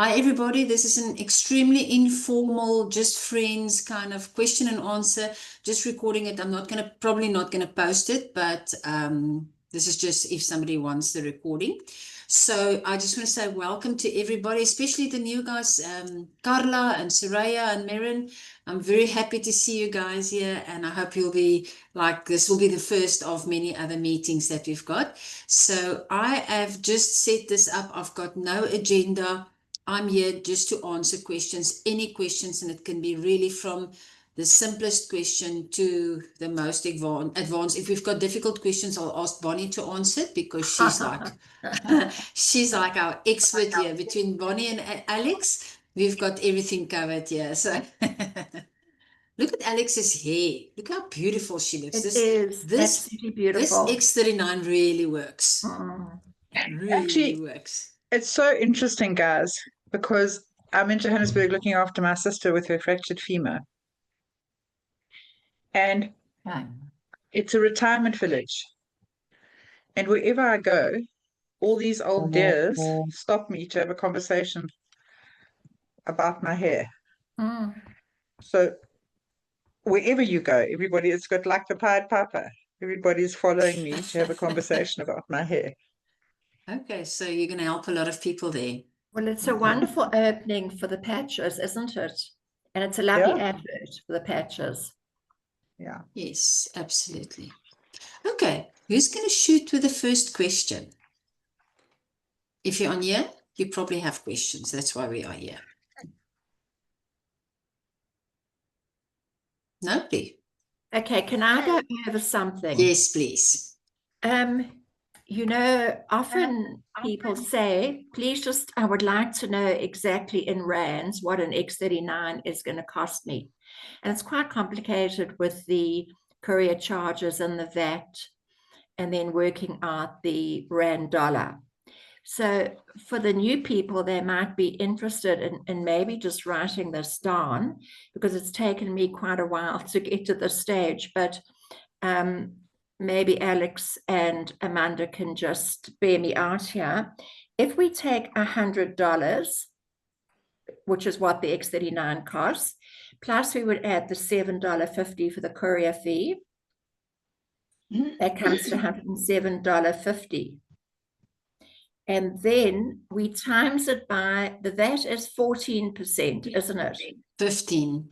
Hi, everybody. This is an extremely informal, just friends kind of question and answer. Just recording it. I'm probably not going to post it, but this is just if somebody wants the recording. So I just want to say welcome to everybody, especially the new guys, Carla and Soraya and Maren. I'm very happy to see you guys here, and I hope you'll be this will be the first of many other meetings that we've got. So I have just set this up. I've got no agenda. I'm here just to answer questions, any questions, and it can be really from the simplest question to the most advanced. If we've got difficult questions, I'll ask Bonnie to answer it because she's like our expert here. Between Bonnie and Alex, we've got everything covered here. So look at Alex's hair. Look how beautiful she looks. It is absolutely beautiful. This X39 really works. Really works. It's so interesting, guys, because I'm in Johannesburg looking after my sister with her fractured femur. And it's a retirement village. And wherever I go, all these old dears stop me to have a conversation about my hair. So wherever you go, everybody has got like the Pied Piper. Everybody's following me to have a conversation about my hair. Okay, so you're going to help a lot of people there. Well, it's a wonderful opening for the patches, isn't it? And it's a lovely advert for the patches. Yeah. Yes, absolutely. Okay, who's going to shoot with the first question? If you're on here, you probably have questions. That's why we are here. Nobody. Okay, can I go over something? Yes, please. You know, often people say, please just, I would like to know exactly in rands what an X39 is going to cost me. And it's quite complicated with the courier charges and the VAT, and then working out the rand dollar. So for the new people, they might be interested in maybe just writing this down, because it's taken me quite a while to get to this stage. But maybe Alex and Amanda can just bear me out here. If we take $100, which is what the X39 costs, plus we would add the $7.50 for the courier fee, that comes to $107.50. And then we times it by, the VAT is 14%, isn't it? 15.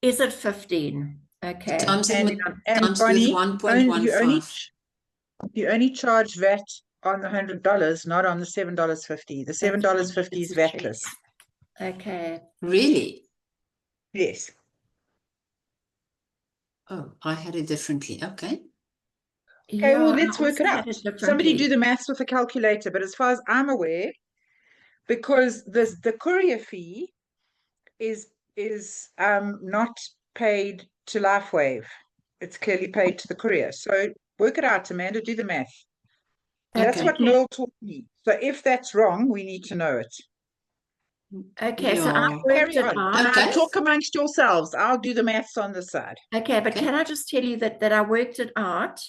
Is it 15? Okay. Times and Bonnie, with 1.15. You only charge VAT on the $100, not on the $7.50. The $7.50 is VATless. Okay. Really? Yes. Oh, I had it differently. Okay. Okay, well, let's work it out. Somebody do the maths with a calculator, but as far as I'm aware, because the courier fee is not paid to LifeWave. It's clearly paid to the courier. So work it out, Amanda, do the math. Okay. That's what Merle taught me. So if that's wrong, we need to know it. Okay, so I worked it out. Okay. Talk amongst yourselves. I'll do the maths on the side. Okay, but can I just tell you that I worked it out?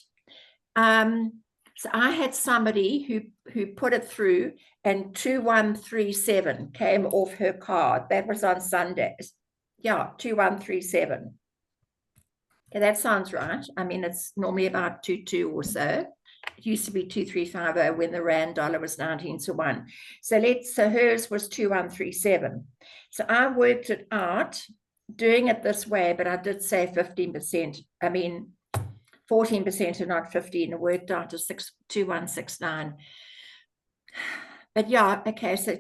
So I had somebody who put it through, and 2137 came off her card. That was on Sundays. Yeah, 2137. Yeah, that sounds right. I mean, it's normally about 22 or so. It used to be 2350 when the rand dollar was 19-1. So hers was 2137. So I worked it out doing it this way, but I did say 15%. I mean, 14% and not 15. It worked out to 2169. But yeah, okay, so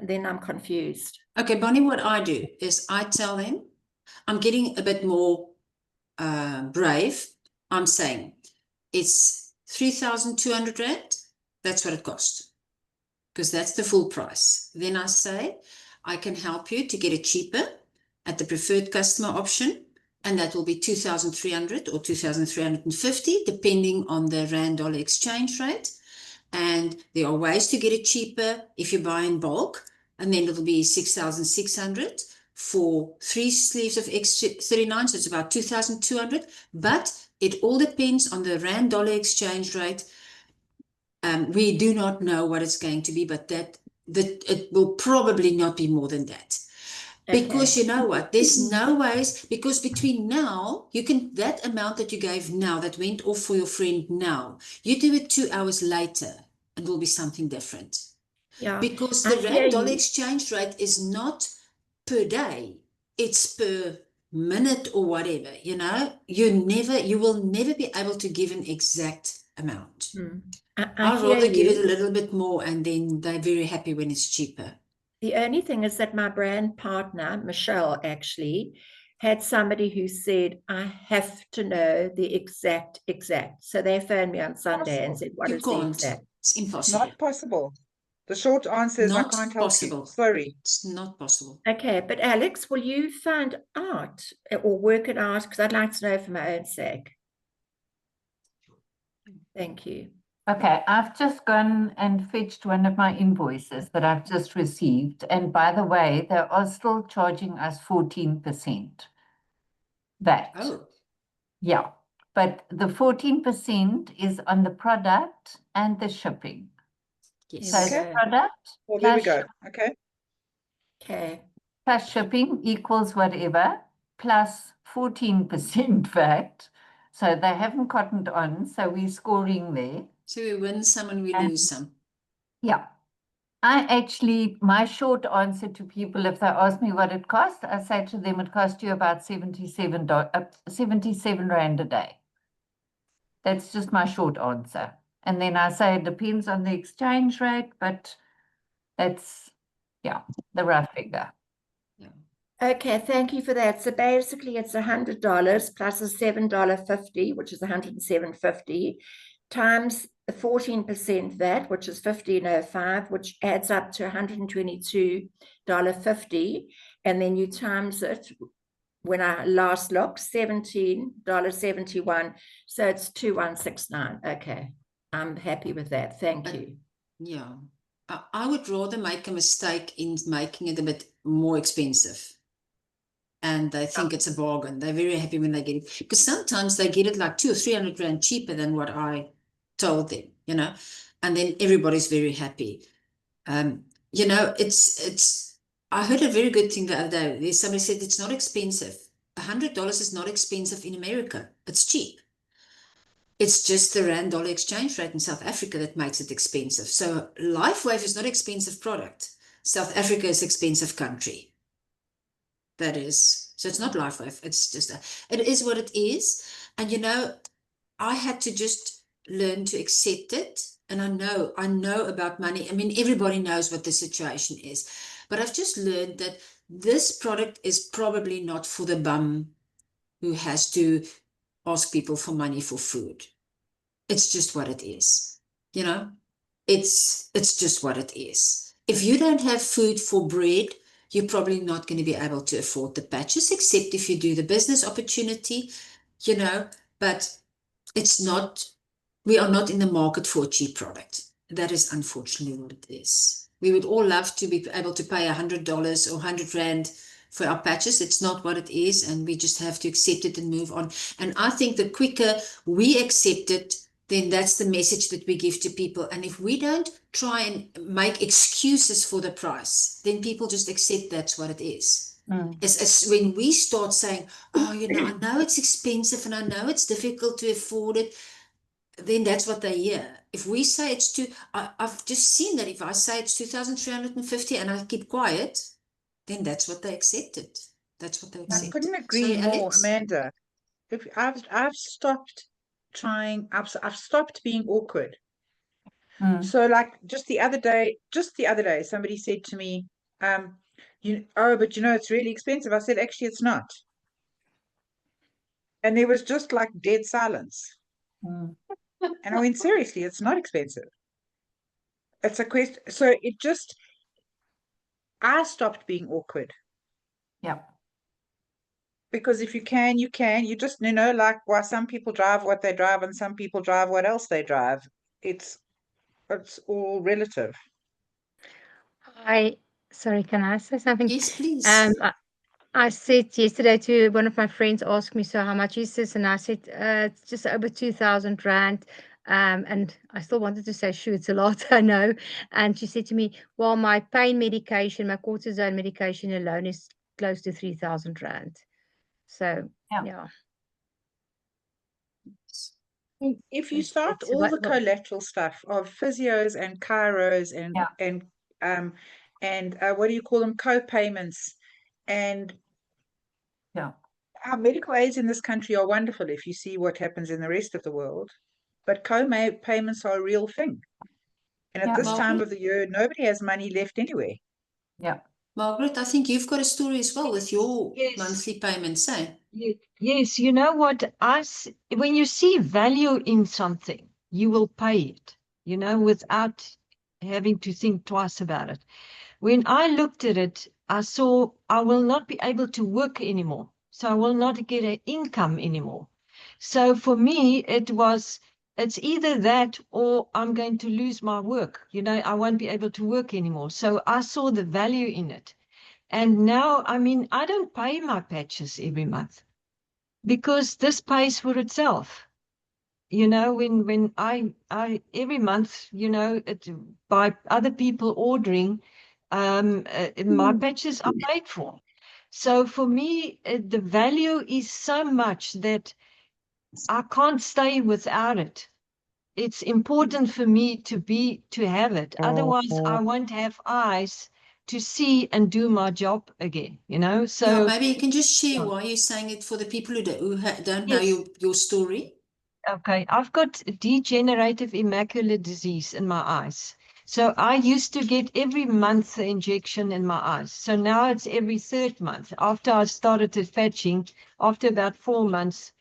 then I'm confused. Okay, Bonnie, what I do is I tell them, I'm getting a bit more brave. I'm saying it's 3,200 Rand. That's what it costs, because that's the full price. Then I say, I can help you to get it cheaper at the preferred customer option. And that will be 2,300 or 2,350, depending on the rand dollar exchange rate. And there are ways to get it cheaper if you buy in bulk. And then it'll be 6,600 for 3 sleeves of X39. So it's about 2,200. But it all depends on the rand dollar exchange rate. We do not know what it's going to be, but that it will probably not be more than that. Because you know what, there's no ways, because between now, that amount that you gave now, that went off for your friend now, you do it 2 hours later, and will be something different. Yeah. Because the rand-dollar exchange rate is not per day, it's per minute or whatever, you know. You will never be able to give an exact amount. I'd rather give it a little bit more, and then they're very happy when it's cheaper. The only thing is that my brand partner, Michelle, actually had somebody who said, I have to know the exact. So they phoned me on Sunday and said, what is the exact? It's impossible. Not possible. The short answer is I can't help you. Sorry. It's not possible. Okay, but Alex, will you find out or work it out? Because I'd like to know for my own sake. Thank you. Okay, I've just gone and fetched one of my invoices that I've just received. And by the way, they are still charging us 14% VAT. Oh. Yeah, but the 14% is on the product and the shipping. Yes. So the product, well, there we go. Okay. Okay. Plus shipping equals whatever, plus 14% VAT. So they haven't cottoned on, so we're scoring there. So we win some and we lose some. Yeah. My short answer to people, if they ask me what it costs, I say to them, it costs you about 77 Rand a day. That's just my short answer. And then I say it depends on the exchange rate, but that's, yeah, the rough figure. Yeah. Okay, thank you for that. So basically it's $100 plus a $7.50, which is $107.50, times the 14% VAT, which is $15.05, which adds up to $122.50. And then you times it, when I last looked, $17.71. So it's $2,169. Okay, I'm happy with that. Thank you. Yeah, I would rather make a mistake in making it a bit more expensive. And they think it's a bargain. They're very happy when they get it, because sometimes they get it like 200 or 300 Rand cheaper than what I told them, you know, and then everybody's very happy. You know, I heard a very good thing the other day. Somebody said it's not expensive. $100 is not expensive in America. It's cheap. It's just the rand-dollar exchange rate in South Africa that makes it expensive. So LifeWave is not expensive product. South Africa is expensive country. That is, so it's not LifeWave. It's just, it is what it is. And you know, I had to just learn to accept it. And I know about money. I mean, everybody knows what the situation is, but I've just learned that this product is probably not for the bum who has to ask people for money for food. It's just what it is. You know, it's just what it is. If you don't have food for bread, you're probably not going to be able to afford the patches, except if you do the business opportunity, you know, but it's not, we are not in the market for a cheap product. That is unfortunately what it is. We would all love to be able to pay $100 or 100 Rand for our patches. It's not what it is, and we just have to accept it and move on. And I think the quicker we accept it, then that's the message that we give to people. And if we don't try and make excuses for the price, then people just accept that's what it is. It's when we start saying, oh, you know, I know it's expensive and I know it's difficult to afford it, then that's what they hear. If we say it's I've just seen that if I say it's 2,350 and I keep quiet, then that's what they accepted. That's what they accept. I couldn't agree more, Amanda. If I've stopped trying, I've stopped being awkward. So like just the other day, somebody said to me, but you know, it's really expensive. I said, actually, it's not. And there was just like dead silence. And I went, seriously, it's not expensive. It's a question. So I stopped being awkward. Yeah. Because if you can, you can. You just, you know, like why some people drive what they drive and some people drive what else they drive. It's all relative. Sorry, can I say something? Yes, please. I said yesterday to one of my friends, asked me, so how much is this? And I said, it's just over 2,000 Rand. And I still wanted to say, shoo, it's a lot, I know. And she said to me, well, my pain medication, my cortisone medication alone is close to 3,000 Rand. So, yeah. If you start all the collateral stuff of physios and chiros and what do you call them, co-payments, and our medical aids in this country are wonderful if you see what happens in the rest of the world, but co-payments are a real thing. And at this time of the year, nobody has money left anyway. Yeah. Margaret, I think you've got a story as well with your monthly payments, eh? Yes, you know what? When you see value in something, you will pay it, you know, without having to think twice about it. When I looked at it, I saw I will not be able to work anymore. So I will not get an income anymore. So for me, it's either that or I'm going to lose my work. You know, I won't be able to work anymore. So I saw the value in it. And now, I mean, I don't pay my patches every month because this pays for itself. You know, when I every month, you know, by other people ordering, my patches are paid for. So for me, the value is so much that I can't stay without it. It's important for me to have it. Otherwise, I won't have eyes to see and do my job again, you know? So maybe you can just share why you're saying it for the people who don't know your story. Okay, I've got degenerative macular disease in my eyes. So I used to get every month the injection in my eyes. So now it's every third month. After I started the patching, after about 4 months,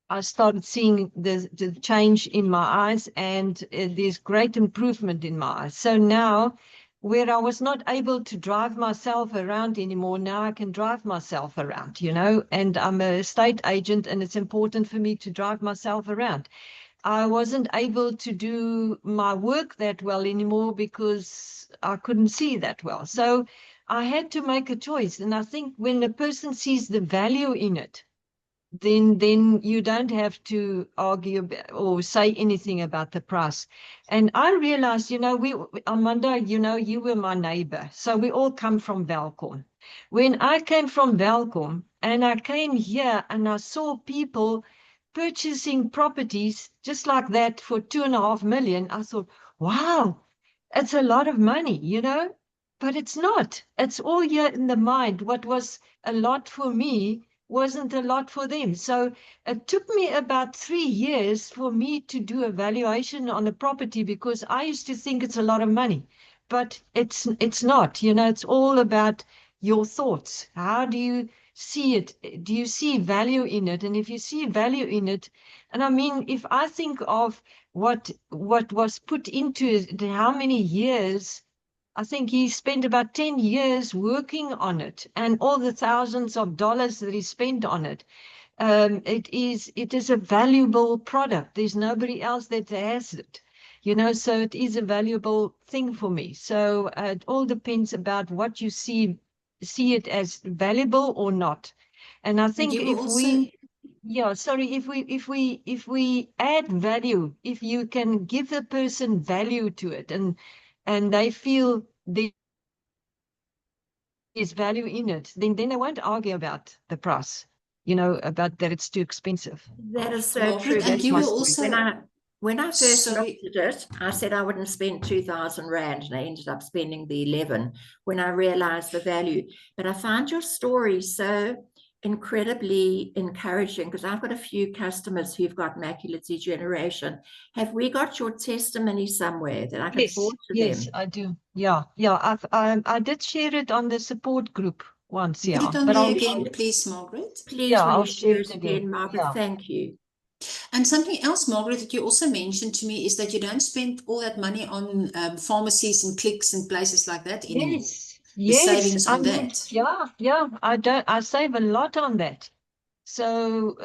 I started seeing the change in my eyes, and there's great improvement in my eyes. So now, where I was not able to drive myself around anymore, now I can drive myself around, you know, and I'm a estate agent, and it's important for me to drive myself around. I wasn't able to do my work that well anymore because I couldn't see that well. So I had to make a choice. And I think when a person sees the value in it, then you don't have to argue or say anything about the price. And I realized, you know, Amanda, you know, you were my neighbor. So we all come from Welkom. When I came from Welkom and I came here and I saw people purchasing properties just like that for 2.5 million, I thought, wow, it's a lot of money, you know, but it's not. It's all here in the mind. What was a lot for me wasn't a lot for them. So it took me about 3 years for me to do a valuation on a property because I used to think it's a lot of money, but it's not, you know, it's all about your thoughts. How do you see it? Do you see value in it? And if you see value in it, and I mean, if I think of what was put into it, how many years, I think he spent about 10 years working on it, and all the thousands of dollars that he spent on it. It is a valuable product. There's nobody else that has it, you know, so it is a valuable thing for me. So it all depends about what you see it as valuable or not. And I think if we add value, if you can give the person value to it and they feel there is value in it, then they won't argue about the price, you know, about that it's too expensive. That is so true. And you will also... When I first looked at it, I said I wouldn't spend 2,000 Rand, and I ended up spending the 11 when I realized the value. But I found your story so incredibly encouraging because I've got a few customers who've got macular degeneration. Have we got your testimony somewhere that I can forward to them? Yes, I do. Yeah. I did share it on the support group once. Put it on there again, please, Margaret. Please, will you share it again, Margaret? Thank you. And something else, Margaret, that you also mentioned to me is that you don't spend all that money on pharmacies and clicks and places like that anymore. Yes, savings on that. Yeah. I save a lot on that. So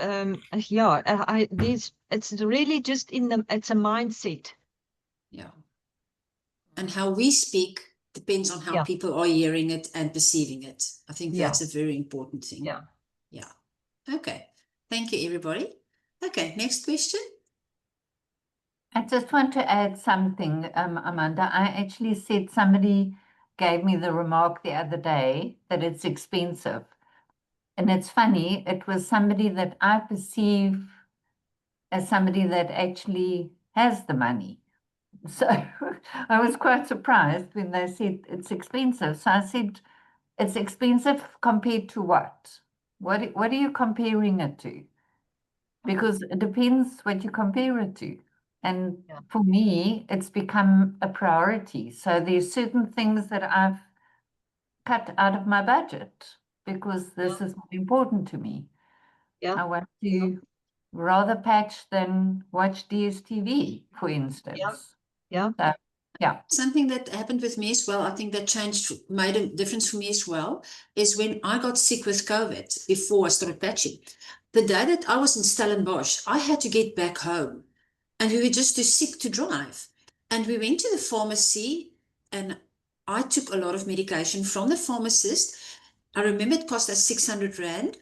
it's really just it's a mindset. Yeah. And how we speak depends on how people are hearing it and perceiving it. I think that's a very important thing. Yeah. Okay. Thank you, everybody. Okay, next question. I just want to add something, Amanda. I actually said somebody gave me the remark the other day that it's expensive. And it's funny, it was somebody that I perceive as somebody that actually has the money. So I was quite surprised when they said it's expensive. So I said, it's expensive compared to what? What are you comparing it to? Because it depends what you compare it to. And for me, it's become a priority. So there's certain things that I've cut out of my budget because this is more important to me. I want to rather patch than watch DSTV, for instance. So, yeah. Something that happened with me as well, I think that made a difference for me as well, is when I got sick with COVID before I started patching. The day that I was in Stellenbosch, I had to get back home and we were just too sick to drive. And we went to the pharmacy and I took a lot of medication from the pharmacist. I remember it cost us 600 Rand.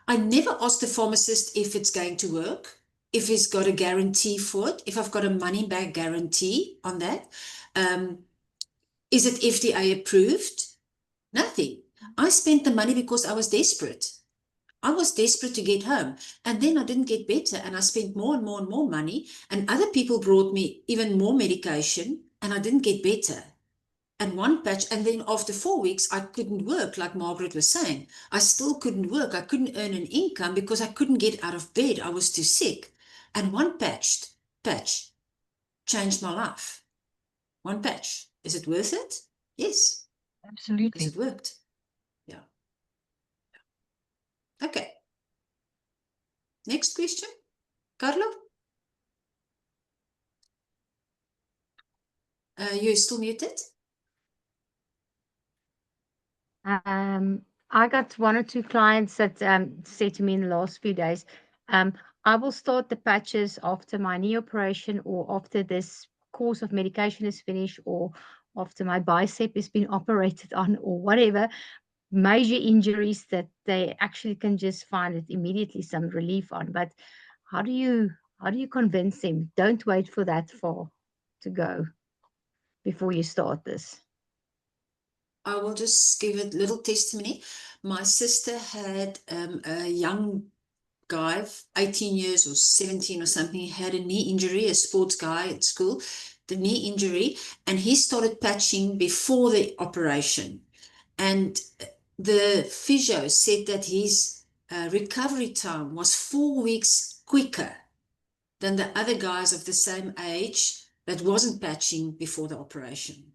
I never asked the pharmacist if it's going to work, if he's got a guarantee for it, if I've got a money back guarantee on that. Is it FDA approved? Nothing. I spent the money because I was desperate. I was desperate to get home. And then I didn't get better. And I spent more and more and more money. And other people brought me even more medication. And I didn't get better. And one patch, and then after 4 weeks, I couldn't work, like Margaret was saying. I still couldn't work. I couldn't earn an income because I couldn't get out of bed. I was too sick. And one patch changed my life. One patch. Is it worth it? Yes. Absolutely. Because it worked. Yeah. Okay. Next question. Carlo? You're still muted? I got 1 or 2 clients that said to me in the last few days, I will start the patches after my knee operation or after this course of medication is finished or after my bicep has been operated on or whatever, major injuries that they actually can just find it immediately some relief on. But how do you convince them? Don't wait for that far to go before you start this. I will just give a little testimony. My sister had a young guy, 18 years or 17 or something. He had a knee injury, a sports guy at school, the knee injury, and he started patching before the operation. And the physio said that his recovery time was 4 weeks quicker than the other guys of the same age that wasn't patching before the operation.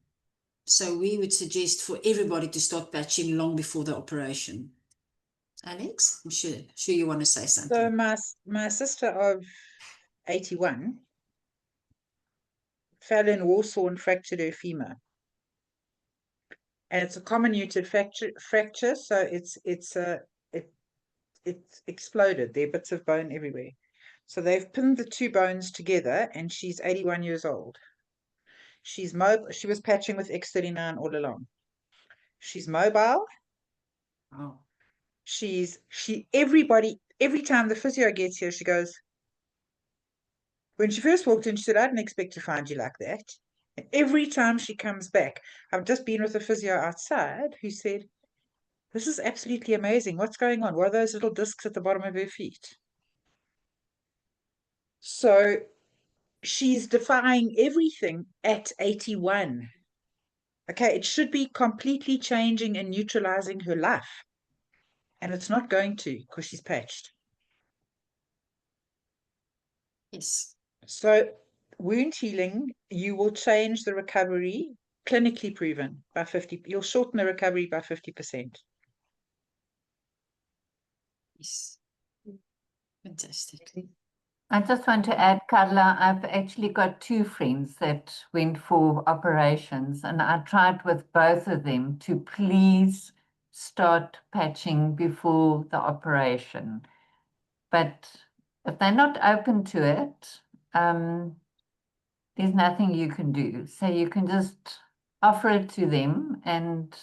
So we would suggest for everybody to start patching long before the operation. Alex, I'm sure you want to say something. So my sister of 81 fell in Warsaw and fractured her femur. And it's a comminuted fracture, so it's exploded. There are bits of bone everywhere. So they've pinned the 2 bones together, and she's 81 years old. She's mobile. She was patching with X39 all along. She's mobile. Oh. Every time the physio gets here, she goes, when she first walked in, she said, I didn't expect to find you like that. And every time she comes back, I've just been with a physio outside who said, this is absolutely amazing. What's going on? What are those little discs at the bottom of her feet? So she's defying everything at 81. Okay, it should be completely changing and neutralizing her life. And it's not going to because she's patched. Yes. So wound healing, you will change the recovery, clinically proven, by 50%. You'll shorten the recovery by 50%. Yes. Fantastic. I just want to add, Carla, I've actually got 2 friends that went for operations, and I tried with both of them to please start patching before the operation. But if they're not open to it, there's nothing you can do. So you can just offer it to them, and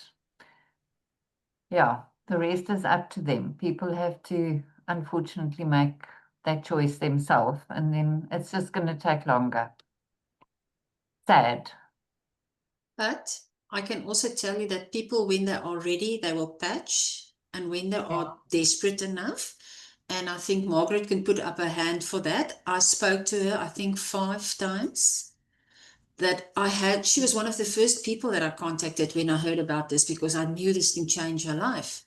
yeah, the rest is up to them. People have to, unfortunately, make that choice themselves, and then it's just going to take longer. sad. But I can also tell you that people, when they are ready, they will patch, and when they are desperate enough. And I think Margaret can put up her hand for that. I spoke to her, I think 5 times. She was one of the first people that I contacted when I heard about this, because I knew this can change her life.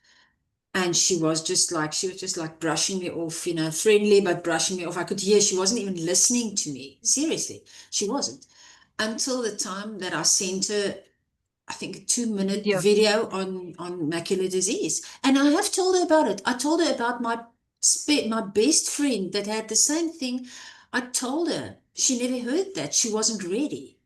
And she was just like brushing me off, friendly, but brushing me off. I could hear she wasn't even listening to me. Seriously, she wasn't. Until the time that I sent her, I think, a 2-minute video on macular disease. And I have told her about it. I told her about my best friend that had the same thing. I told her. She never heard that. She wasn't ready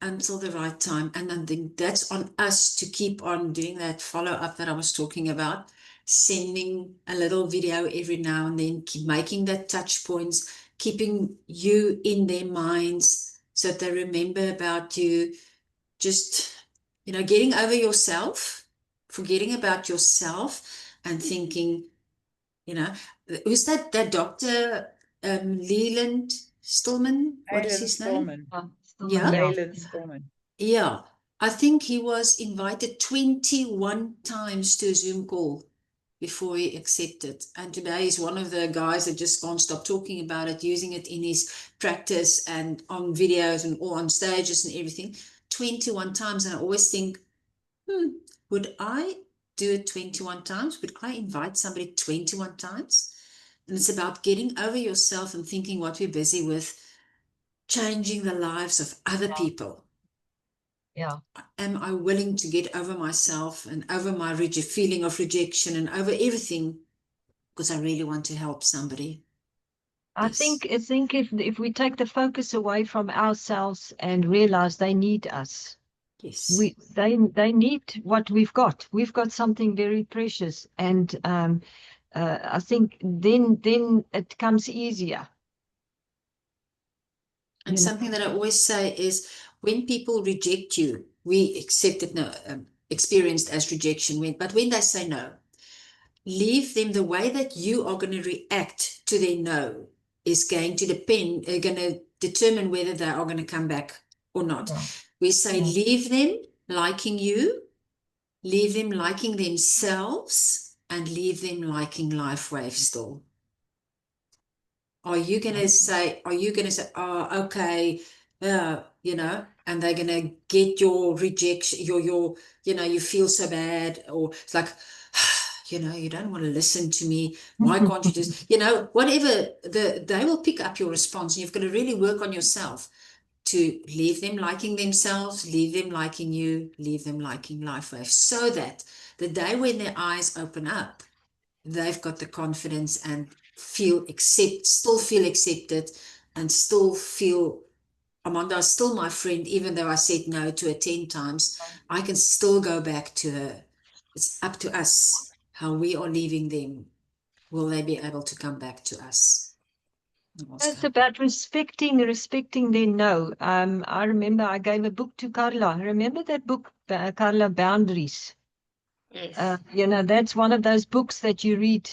until the right time. And I think that's on us to keep on doing that follow-up that I was talking about, sending a little video every now and then, keep making that touch points, keeping you in their minds so that they remember about you. Just, getting over yourself, forgetting about yourself, and thinking, who's that Dr. Leland Stillman? What is his name? Yeah. Leland Stillman. Yeah. I think he was invited 21 times to a Zoom call before he accepted. And today he's one of the guys that just can't stop talking about it, using it in his practice and on videos and all on stages and everything. 21 times. And I always think, would I do it 21 times? Would I invite somebody 21 times? And it's about getting over yourself and thinking what we're busy with, changing the lives of other people. Yeah. Am I willing to get over myself and over my feeling of rejection and over everything, because I really want to help somebody? I think if we take the focus away from ourselves and realize they need us. Yes. They need what we've got. We've got something very precious, and I think then it comes easier. And something that I always say is, when people reject you, we accept it now, experienced as rejection. But when they say no, leave them. The way that you are going to react to their no is going to determine whether they are going to come back or not. Yeah. We say, leave them liking you, leave them liking themselves, and leave them liking LifeWave still. Are you going to say, oh, okay, and they're going to get your rejection, you feel so bad, or it's like, you don't want to listen to me. Why can't you just, whatever, they will pick up your response. And you've got to really work on yourself to leave them liking themselves, leave them liking you, leave them liking LifeWave, so that the day when their eyes open up, they've got the confidence and still feel accepted, and still feel, Amanda is still my friend, even though I said no to her 10 times. I can still go back to her. It's up to us how we are leaving them. Will they be able to come back to us? It's about respecting their no. I remember I gave a book to Carla. Remember that book, Carla, Boundaries? Yes. That's one of those books that you read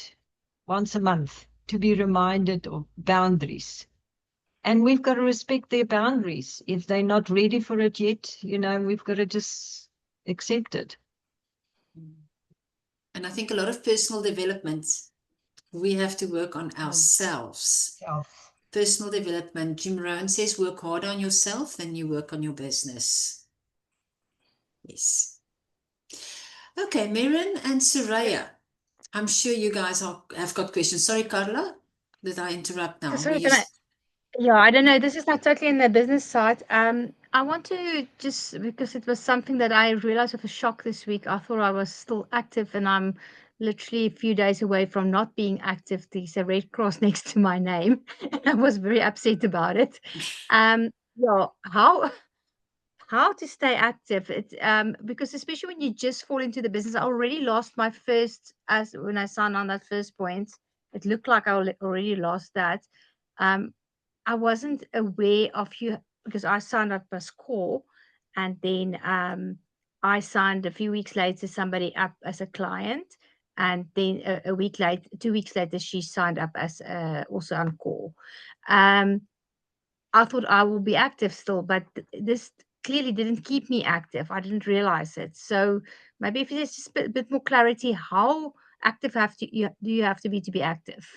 once a month to be reminded of boundaries. And we've got to respect their boundaries. If they're not ready for it yet, we've got to just accept it. And I think a lot of personal development, we have to work on ourselves. Personal development. Jim Rohn says, work harder on yourself than you work on your business. Yes. Okay, Miriam and Soraya, I'm sure you guys have got questions. Sorry, Carla, did I interrupt now? Sorry, I don't know. This is not totally in the business side. I want to just, because it was something that I realized with a shock this week. I thought I was still active, and I'm literally a few days away from not being active. There's a red cross next to my name, and I was very upset about it. How to stay active? Because especially when you just fall into the business, I already lost my first, as when I signed on that first point, it looked like I already lost that. I wasn't aware of you, because I signed up as core, and then I signed a few weeks later somebody up as a client, and then a week later, 2 weeks later, she signed up as also on core. I thought I will be active still, but this clearly didn't keep me active. I didn't realize it. So maybe if there's just a bit more clarity, how active do you have to be active?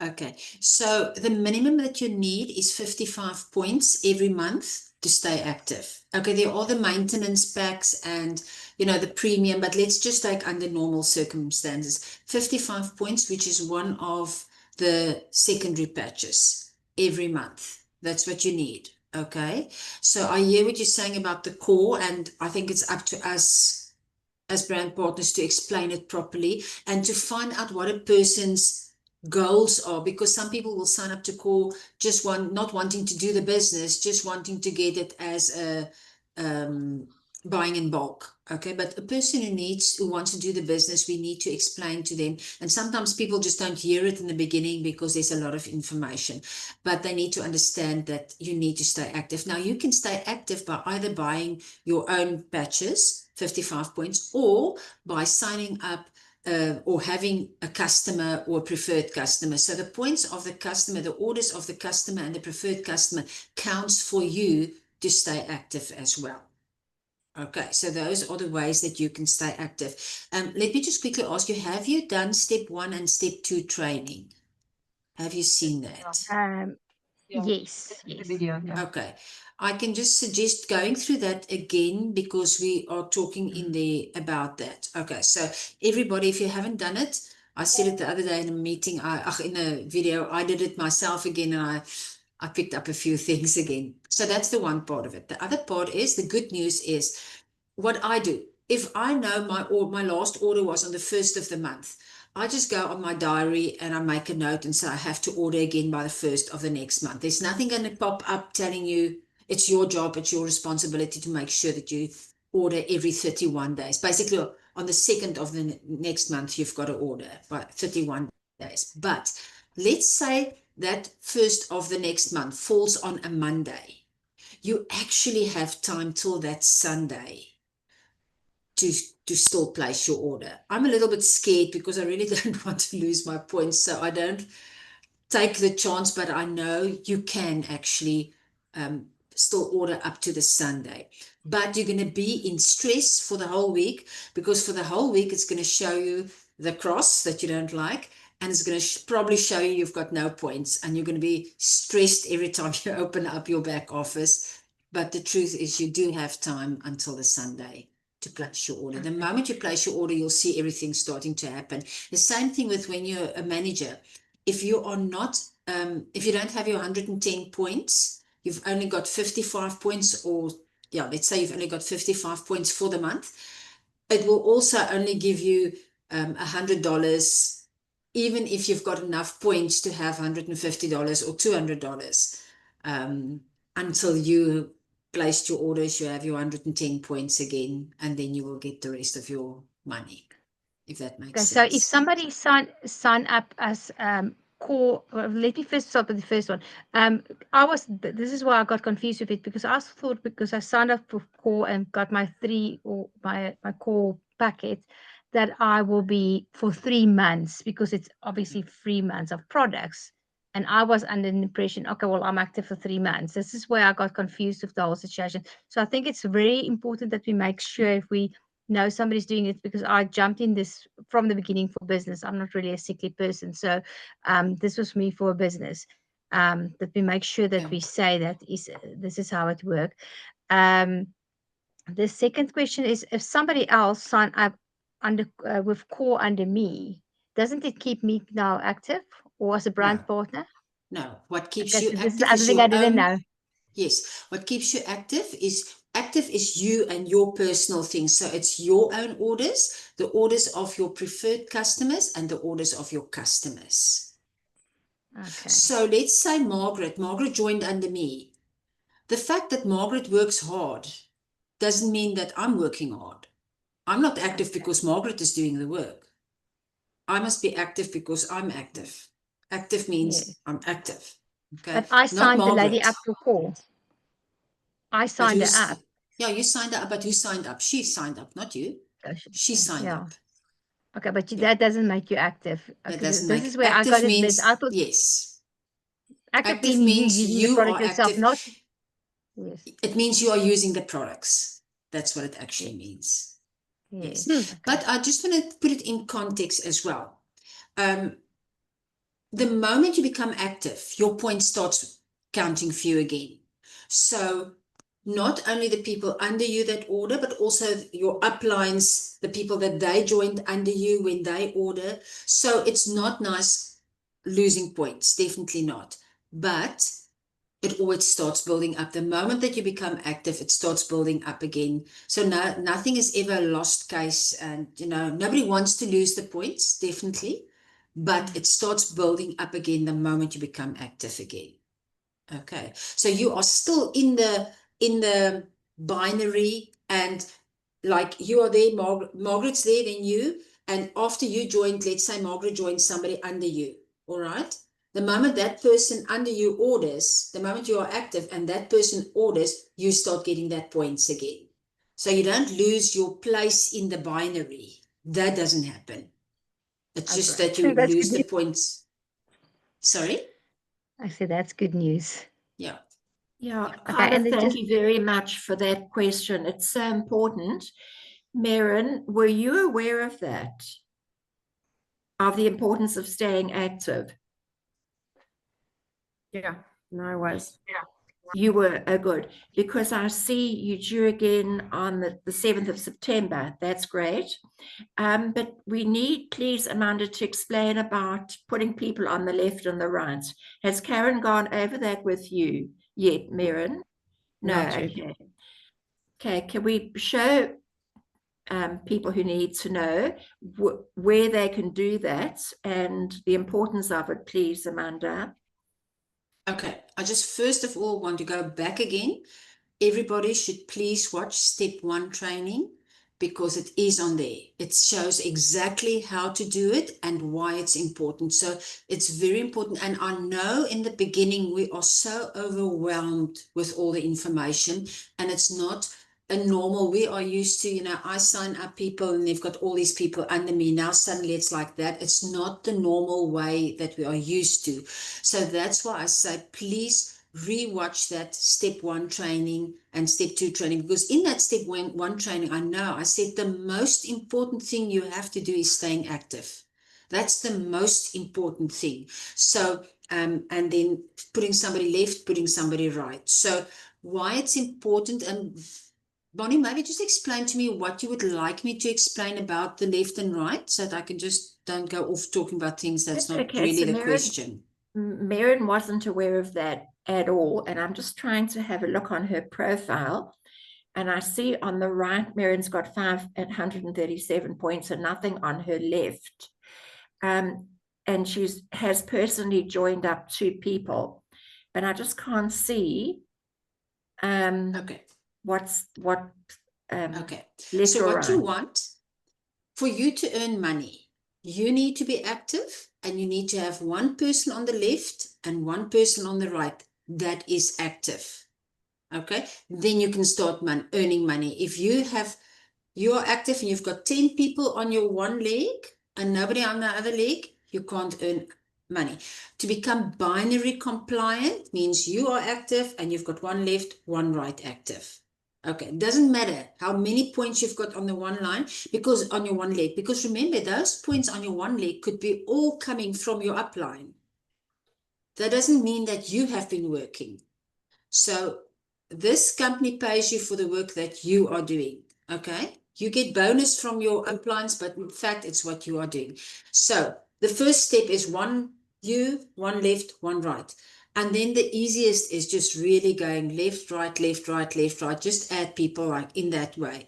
Okay, so the minimum that you need is 55 points every month to stay active. Okay, there are the maintenance packs and, the premium, but let's just take under normal circumstances, 55 points, which is one of the secondary patches every month. That's what you need. Okay, so I hear what you're saying about the core, and I think it's up to us as brand partners to explain it properly and to find out what a person's goals are, because some people will sign up to core not wanting to do the business, just wanting to get it as a buying in bulk. Okay, but a person who wants to do the business, we need to explain to them, and sometimes people just don't hear it in the beginning because there's a lot of information, but they need to understand that you need to stay active. Now you can stay active by either buying your own patches, 55 points, or by signing up or having a customer or preferred customer. So the points of the customer, the orders of the customer and the preferred customer counts for you to stay active as well. Okay, so those are the ways that you can stay active. Let me just quickly ask you, have you done step 1 and step 2 training? Have you seen that? Yes. Video, yeah. Okay, I can just suggest going through that again because we are talking in there about that. Okay, so everybody, if you haven't done it, I said it the other day in a meeting, in a video, I did it myself again, and I picked up a few things again. So that's the one part of it. The other part is, the good news is what I do. If I know my last order was on the 1st of the month, I just go on my diary and I make a note and say I have to order again by the 1st of the next month. There's nothing going to pop up telling you it's your job, it's your responsibility to make sure that you order every 31 days. Basically, on the 2nd of the next month, you've got to order by 31 days. But let's say that 1st of the next month falls on a Monday. You actually have time till that Sunday to still place your order. I'm a little bit scared because I really don't want to lose my points, so I don't take the chance, but I know you can actually still order up to the Sunday. But you're going to be in stress for the whole week, because for the whole week it's going to show you the cross that you don't like, and it's going to probably show you you've got no points, and you're going to be stressed every time you open up your back office. But the truth is, you do have time until the Sunday to place your order. The moment you place your order, you'll see everything starting to happen. The same thing with when you're a manager. If you are not, if you don't have your 110 points, you've only got 55 points, or let's say you've only got 55 points for the month, it will also only give you $100, even if you've got enough points to have $150 or $200, until you placed your orders, you have your 110 points again, and then you will get the rest of your money, if that makes sense. So if somebody sign up as core, let me first start with the first one. This is why I got confused with it, because I thought, because I signed up for core and got my my core packet, that I will be for 3 months, because it's obviously 3 months of products. And I was under the impression, okay, well, I'm active for 3 months. This is where I got confused with the whole situation. So I think it's very important that we make sure, if we know somebody's doing it, because I jumped in this from the beginning for business. I'm not really a sickly person. So this was me for a business, that we make sure that we say that this is how it works. The second question is, if somebody else sign up under with core under me, doesn't it keep me now active, or as a brand partner? No, what keeps you active is the other thing I didn't know. Yes, what keeps you active is you and your personal things. So it's your own orders, the orders of your preferred customers, and the orders of your customers. Okay. So let's say Margaret joined under me. The fact that Margaret works hard doesn't mean that I'm working hard. I'm not active because Margaret is doing the work. I must be active because I'm active. Active means I'm active. Okay. But I signed the lady up for core. I signed her up. Yeah, you signed up, but who signed up? She signed up, not you. She signed up. Okay, but that doesn't make you active. Okay, That doesn't this make is where active I got means, it. I thought yes. Active Active meaning you means using the you product are itself, active. not. Yes. It means you are using the products. That's what it actually means. Yes. But I just want to put it in context as well. The moment you become active, your point starts counting for you again. So not only the people under you that order, but also your uplines, the people that they joined under you when they order. So it's not nice losing points, definitely not. But it always starts building up. The moment that you become active, it starts building up again. So nothing is ever a lost case. And, nobody wants to lose the points, definitely. But it starts building up again the moment you become active again. Okay, so you are still in the binary, and like you are there, Margaret's there, then you, and after you joined, let's say Margaret joined somebody under you, all right? The moment that person under you orders, the moment you are active and that person orders, you start getting that points again. So you don't lose your place in the binary. That doesn't happen. It's just that you lose the points. Sorry? I said that's good news. Yeah. Yeah, Carla, thank you very much for that question. It's so important. Maren, were you aware of that? Of the importance of staying active? Yeah, no, I was. Yeah. You were good, because I see you due again on the 7th of September. That's great. But we need, please, Amanda, to explain about putting people on the left and the right. Has Karen gone over that with you yet, Maren? No, okay. Okay, can we show people who need to know where they can do that and the importance of it, please, Amanda? Okay, I just first of all want to go back again. Everybody should please watch step 1 training, because it is on there. It shows exactly how to do it and why it's important. So it's very important. And I know in the beginning we are so overwhelmed with all the information, and it's not a normal. We are used to, I sign up people and they've got all these people under me. Now suddenly it's like that. It's not the normal way that we are used to. So that's why I say, please rewatch that step 1 training and step 2 training, because in that step 1 training, I said the most important thing you have to do is staying active. That's the most important thing. So, and then putting somebody left, putting somebody right. So why it's important, and Bonnie, maybe just explain to me what you would like me to explain about the left and right, so that I can just don't go off talking about things that's not really the question. Maren wasn't aware of that at all, and I'm just trying to have a look on her profile, and I see on the right Maren's got 537 points and nothing on her left, and she has personally joined up 2 people, but I just can't see Okay. Okay, so what you want, for you to earn money, you need to be active, and you need to have 1 person on the left and 1 person on the right that is active. Okay, then you can start earning money. If you're active and you've got 10 people on your one leg and nobody on the other leg, you can't earn money. To become binary compliant means you are active and you've got 1 left, 1 right active. Okay, it doesn't matter how many points you've got on the one line, because on your one leg, because remember, those points on your one leg could be all coming from your upline. That doesn't mean that you have been working. So this company pays you for the work that you are doing. Okay, you get bonus from your uplines, but in fact, it's what you are doing. So the first step is 1 you, 1 left, 1 right. And then the easiest is just really going left, right, left, right, left, right. Just add people like in that way.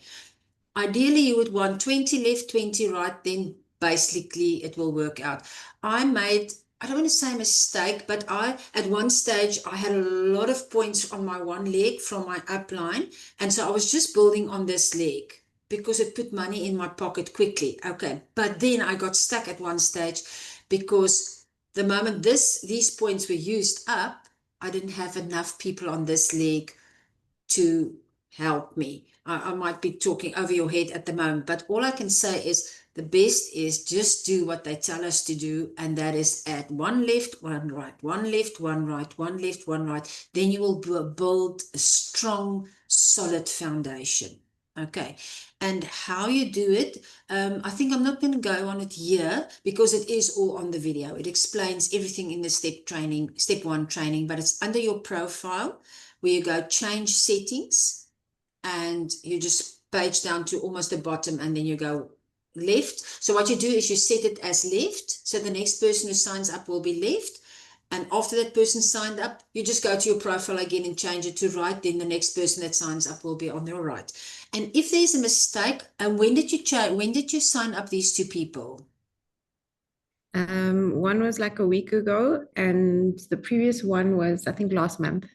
Ideally, you would want 20 left, 20 right, then basically it will work out. I don't want to say a mistake, but at one stage, I had a lot of points on my one leg from my upline. And so I was just building on this leg because it put money in my pocket quickly. Okay. But then I got stuck at one stage because the moment these points were used up, I didn't have enough people on this leg to help me. I might be talking over your head at the moment, but all I can say is the best is just do what they tell us to do, and that is add one left, one right, one left, one right, one left, one right. Then you will build a strong, solid foundation. Okay, and how you do it, I think I'm not going to go on it here because it is all on the video. It explains everything in the step 1 training, but it's under your profile where you go change settings, and you just page down to almost the bottom, and then you go left. So what you do is you set it as left, so the next person who signs up will be left, and after that person signed up, you just go to your profile again and change it to right. Then the next person that signs up will be on your right. And if there's a mistake, and when did you sign up these 2 people? One was like a week ago, and the previous one was, I think, last month.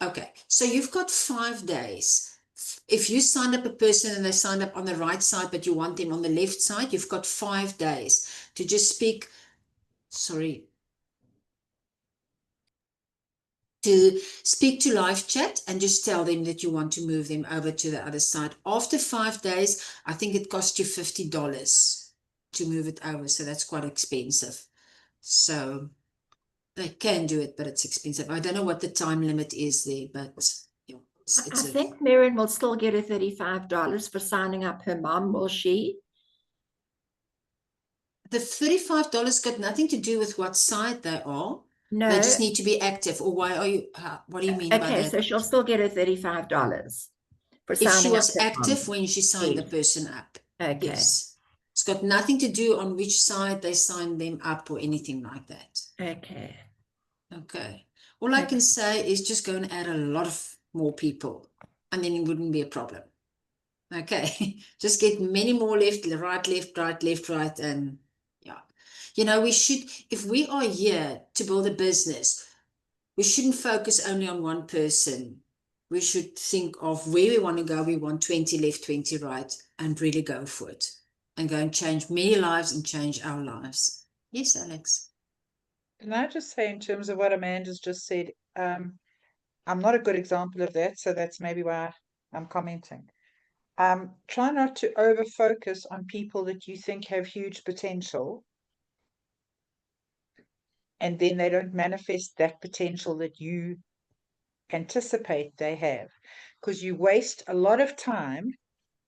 Okay, so you've got 5 days. If you signed up a person and they signed up on the right side, but you want them on the left side, you've got 5 days to just speak, to live chat and just tell them that you want to move them over to the other side. After 5 days, I think it costs you $50 to move it over. So that's quite expensive. So they can do it, but it's expensive. I don't know what the time limit is there, but yeah. I think Miriam will still get a $35 for signing up her mom, will she? The $35 got nothing to do with what side they are. No. They just need to be active. Or why are you, what do you mean by that? Okay, so she'll still get her $35 for signing if up. she was active when she signed the person up. Okay. Yes. It's got nothing to do on which side they signed them up or anything like that. Okay. Okay. All I can say is just go and add a lot of more people, and then it wouldn't be a problem. Okay. Just get many more left, right, left, right, and yeah. You know, we should, if we are here to build a business, we shouldn't focus only on one person. We should think of where we want to go. We want 20 left, 20 right, and really go for it and go and change many lives and change our lives. Yes, Alex. Can I just say, in terms of what Amanda's just said, I'm not a good example of that, so that's maybe why I'm commenting. Try not to over focus on people that you think have huge potential, and then they don't manifest that potential that you anticipate they have, because you waste a lot of time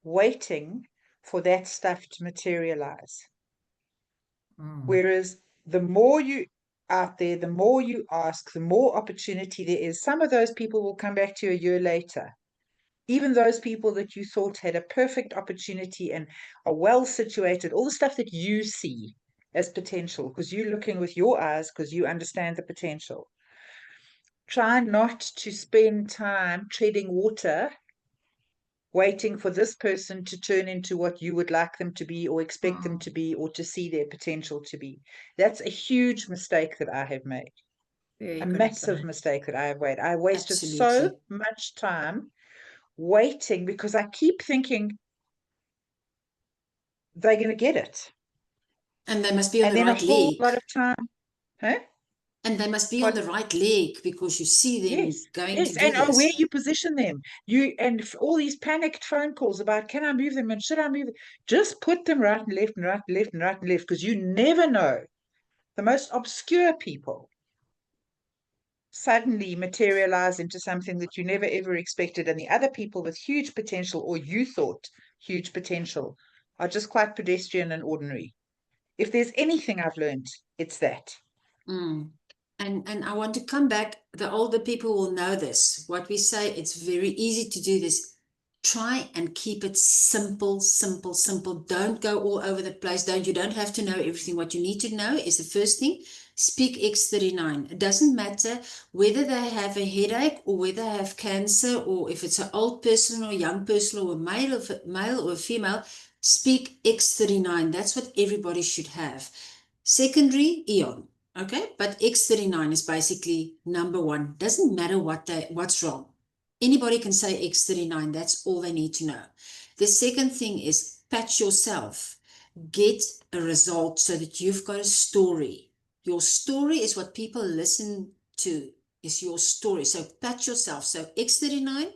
waiting for that stuff to materialize. Whereas the more you out there, the more you ask, the more opportunity there is. Some of those people will come back to you a year later. Even those people that you thought had a perfect opportunity and are well situated, all the stuff that you see as potential, because you're looking with your eyes, because you understand the potential. Try not to spend time treading water, waiting for this person to turn into what you would like them to be or expect them to be or to see their potential to be. That's a huge mistake that I have made. A massive mistake that I have made. I wasted so much time waiting because I keep thinking they're going to get it. And they must be on the right leg. And then a whole lot of time. Huh? And they must be on the right leg because you see them going to do and this. Where you position them. And all these panicked phone calls about, can I move them and should I move them? Just put them right and left and right and left and right and left, because you never know. The most obscure people suddenly materialize into something that you never ever expected, and the other people with huge potential, or you thought huge potential, are just quite pedestrian and ordinary. If there's anything I've learned, it's that. And I want to come back. The older people will know this. What we say, it's very easy to do this. Try and keep it simple, simple, simple. Don't go all over the place. You don't have to know everything. What you need to know is the first thing, speak X39. It doesn't matter whether they have a headache or whether they have cancer, or if it's an old person or a young person or a male or a female, speak X39. That's what everybody should have. Secondary, Eon. Okay, but X39 is basically number one. Doesn't matter what's wrong. Anybody can say X39. That's all they need to know. The second thing is patch yourself. Get a result so that you've got a story. Your story is what people listen to, is your story. So patch yourself. So X39,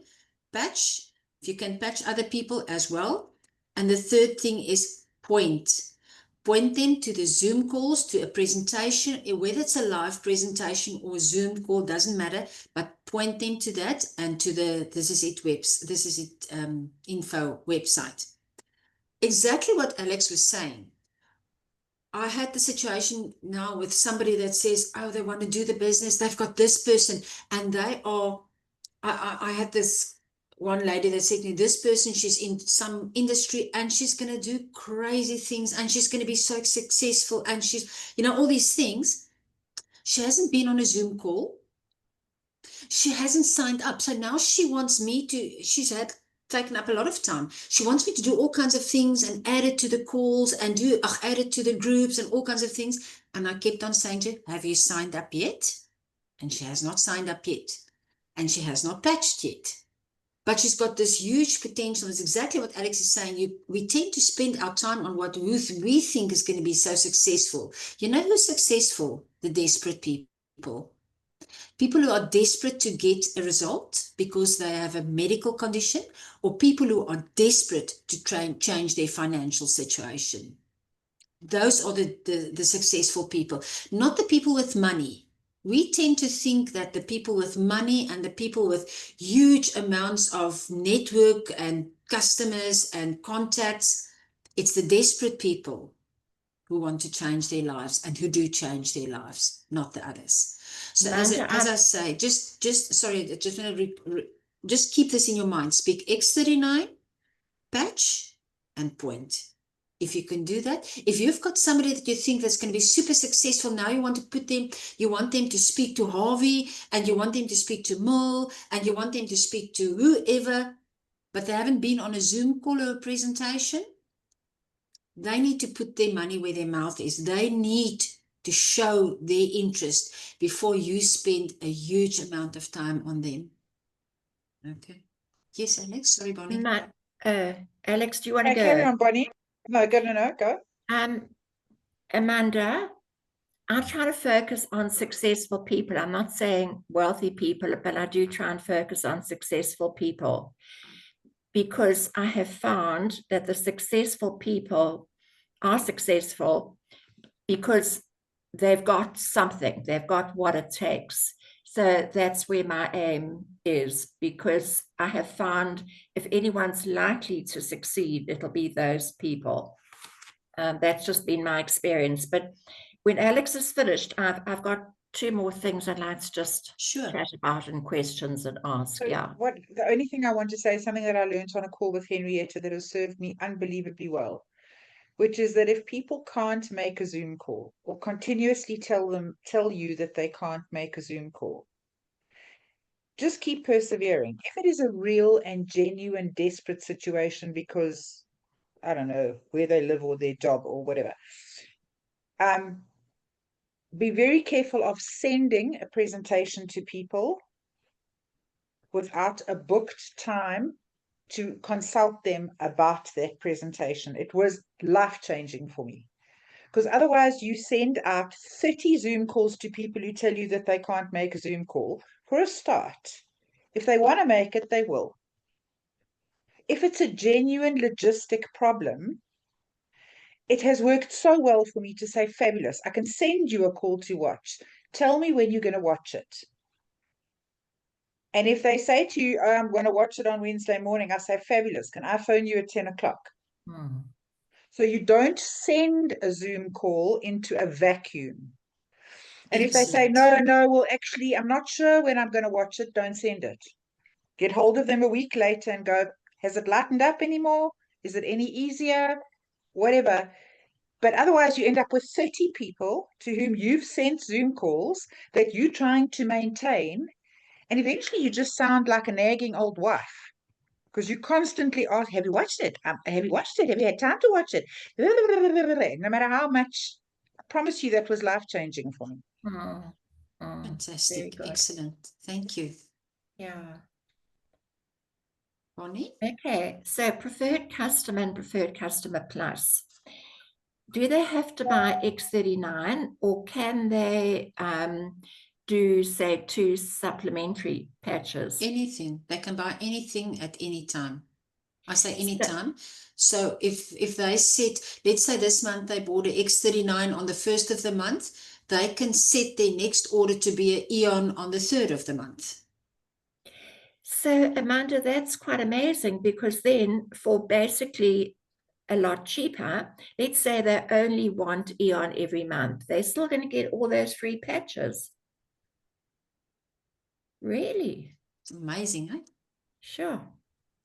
patch, you can patch other people as well. And the third thing is point them to the Zoom calls, to a presentation, whether it's a live presentation or a Zoom call, doesn't matter, but point them to that and to the This Is It info website. Exactly what Alex was saying. I had the situation now with somebody that says, oh, they want to do the business, they've got this person, and they are, I had this one lady that said to me, this person, she's in some industry and she's going to do crazy things and she's going to be so successful and she's, all these things. She hasn't been on a Zoom call. She hasn't signed up. So now she wants me to, she's had taken up a lot of time. She wants me to do all kinds of things and add it to the calls and add it to the groups and all kinds of things. And I kept on saying to her, have you signed up yet? And she has not signed up yet. And she has not patched yet. But she's got this huge potential. It's exactly what Alex is saying. We tend to spend our time on what we think is going to be so successful. You know who's successful? The desperate people. People who are desperate to get a result because they have a medical condition, or people who are desperate to try and change their financial situation. Those are the successful people, not the people with money. We tend to think that the people with money and the people with huge amounts of network and customers and contacts, it's the desperate people who want to change their lives and who do change their lives, not the others. So as I say, just keep this in your mind. Speak X39, patch, and point. If you can do that, if you've got somebody that you think that's going to be super successful, now you want them to speak to Harvey, and you want them to speak to Mul, and you want them to speak to whoever, but they haven't been on a Zoom call or a presentation, they need to put their money where their mouth is. They need to show their interest before you spend a huge amount of time on them. Okay. Yes, Alex. Sorry, Bonnie. Alex, do you want to go? Carry on, Bonnie. No, go. Amanda, I try to focus on successful people. I'm not saying wealthy people, but I do try and focus on successful people, because I have found that the successful people are successful because they've got something, they've got what it takes. So that's where my aim is, because I have found if anyone's likely to succeed, it'll be those people. That's just been my experience. But when Alex is finished, I've got two more things I'd like to just chat about and questions and ask. So the only thing I want to say is something that I learned on a call with Henrietta that has served me unbelievably well, which is that if people can't make a Zoom call or continuously tell you that they can't make a Zoom call, just keep persevering. If it is a real and genuine desperate situation because, I don't know, where they live or their job or whatever, be very careful of sending a presentation to people without a booked time to consult them about that presentation. It was life-changing for me. Because otherwise you send out 30 Zoom calls to people who tell you that they can't make a Zoom call. For a start, if they want to make it, they will. If it's a genuine logistic problem, it has worked so well for me to say, fabulous, I can send you a call to watch. Tell me when you're going to watch it. And if they say to you, oh, I'm going to watch it on Wednesday morning, I say, fabulous, can I phone you at 10 o'clock? So you don't send a Zoom call into a vacuum. And if they say, no, well, actually, I'm not sure when I'm going to watch it, don't send it. Get hold of them a week later and go, has it lightened up anymore? Is it any easier? Whatever. But otherwise, you end up with 30 people to whom you've sent Zoom calls that you're trying to maintain. And eventually, you just sound like a nagging old wife. Because you constantly ask, have you watched it? Have you watched it? Have you had time to watch it? No matter how much, I promise you that was life-changing for me. Fantastic. Excellent. Thank you. Yeah. Bonnie? Okay. So preferred customer and preferred customer plus. Do they have to buy X39, or can they do, say, 2 supplementary patches? Anything. They can buy anything at any time. I say anytime. So if they set, let's say this month they bought an X39 on the 1st of the month, they can set their next order to be an Eon on the 3rd of the month. So Amanda, that's quite amazing, because then for basically a lot cheaper, let's say they only want Eon every month, they're still going to get all those free patches. Really? It's amazing, eh? Sure.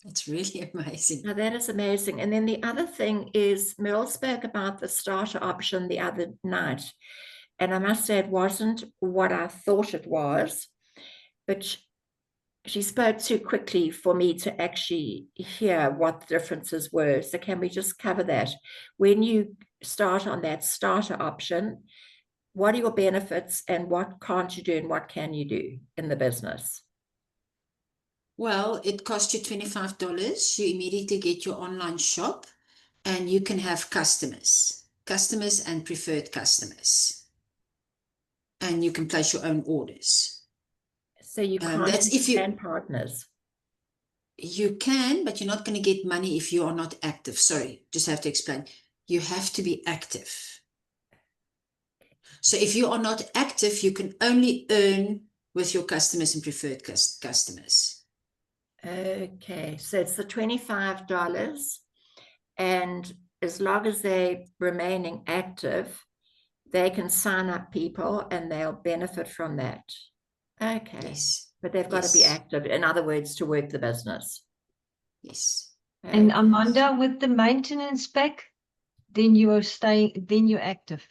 It's really amazing. Now that is amazing. And then the other thing is, Meryl spoke about the starter option the other night. And I must say it wasn't what I thought it was, but she spoke too quickly for me to actually hear what the differences were. So can we just cover that? When you start on that starter option, what are your benefits and what can't you do and what can you do in the business? Well, it costs you $25. You immediately get your online shop and you can have customers and preferred customers. And you can place your own orders. So you can't that's if you partners. You can, but you're not going to get money if you are not active. Sorry, just have to explain. You have to be active. So if you are not active, you can only earn with your customers and preferred customers. Okay, so it's the $25, and as long as they're remaining active, they can sign up people and they'll benefit from that. Okay. Yes. But they've got to be active, in other words, to work the business. Yes. Okay. And Amanda, with the maintenance pack, then you're active.